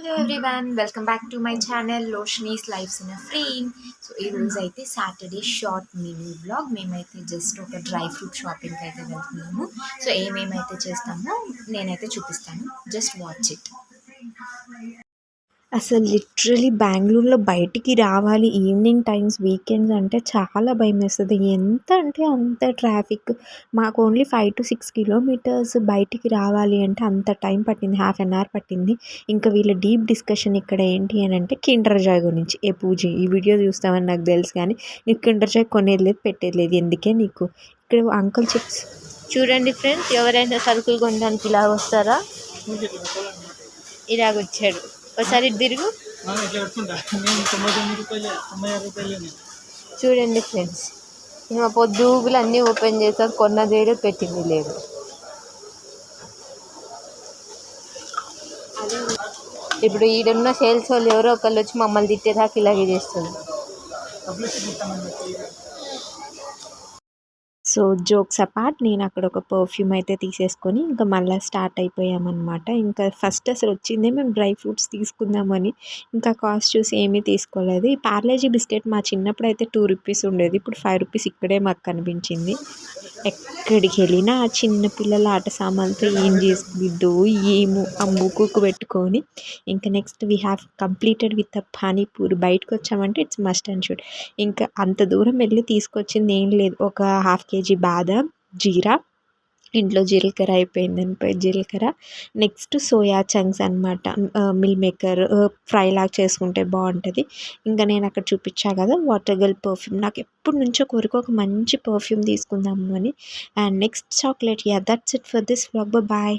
Hello everyone, welcome back to my channel Roshani's life's in a frame. So ఈరోజు అయితే Saturday short mini blog. మేమైతే just ఒక dry fruit షాపింగ్కి అయితే వెళ్తున్నాము. సో ఏమేమైతే చేస్తామో నేనైతే చూపిస్తాను, జస్ట్ వాచ్ ఇట్. అసలు లిటరలీ బెంగళూరులో బయటికి రావాలి ఈవినింగ్ టైమ్స్ వీకెండ్స్ అంటే చాలా భయమేస్తది. ఎంత అంటే అంత ట్రాఫిక్. మాకు ఓన్లీ 5-6 కిలోమీటర్స్ బయటికి రావాలి అంటే అంత టైం పట్టింది. హాఫ్ అన్ అవర్ పట్టింది. ఇంకా వీళ్ళ డీప్ డిస్కషన్ ఇక్కడ ఏంటి అని అంటే కిండర్ జాయ్ గురించి. ఏ పూజ ఈ వీడియో చూస్తామని నాకు తెలుసు, కానీ నీకు కిండర్ జాయ్ కొనేది లేదు, పెట్టేది లేదు. ఎందుకే నీకు ఇక్కడ అంకుల్ చిప్స్ చూడండి ఫ్రెండ్స్, ఎవరైనా సరుకులు కొనడానికి ఇలా వస్తారా? ఇలాగొచ్చాడు. ఒకసారి తిరుగు. చూడండి ఫ్రెండ్స్, మా పొద్దుగులు అన్నీ ఓపెన్ చేసాం, కొన్నది లేదు, పెట్టింది లేదు. ఇప్పుడు ఈడున్న సేల్స్ వాళ్ళు ఎవరో ఒకళ్ళు వచ్చి మమ్మల్ని తిట్టేదాకా ఇలాగే చేస్తుంది. సో జోక్స్ అపార్ట్, నేను అక్కడ ఒక పర్ఫ్యూమ్ అయితే తీసేసుకొని ఇంకా మళ్ళీ స్టార్ట్ అయిపోయామన్నమాట. ఇంకా ఫస్ట్ అసలు వచ్చిందే మేము డ్రై ఫ్రూట్స్ తీసుకుందామని, ఇంకా కాస్ట్ చూసి ఏమీ తీసుకోలేదు. ఈ పార్లేజీ బిస్కెట్ మా చిన్నప్పుడు అయితే 2 రూపీస్ ఉండేది, ఇప్పుడు 5 రూపీస్ ఇక్కడే మాకు కనిపించింది. ఎక్కడికి వెళ్ళినా ఆ చిన్న పిల్లల ఆట సామాన్లతో ఏం చేసుకునిద్దో ఏమో ఆ మూకుకు పెట్టుకొని. ఇంకా next we have completed with a panipuri. బయటకు వచ్చామంటే ఇట్స్ మస్ట్ అండ్ షుడ్. ఇంకా అంత దూరం వెళ్ళి తీసుకొచ్చింది ఏం లేదు, ఒక 1/2 kg బాదం, జీరా, ఇంట్లో జీలకర్ర అయిపోయిందని జీలకర్ర, నెక్స్ట్ సోయా చంక్స్ అనమాట. మిల్ మేకర్ ఫ్రై లాగా చేసుకుంటే బాగుంటుంది. ఇంకా నేను అక్కడ చూపించా కదా వాటర్ గర్ల్ పర్ఫ్యూమ్, నాకు ఎప్పటి నుంచో కోరిక ఒక మంచి పర్ఫ్యూమ్ తీసుకుందాము అని. And next chocolate. Yeah, that's it for this vlog. Bye.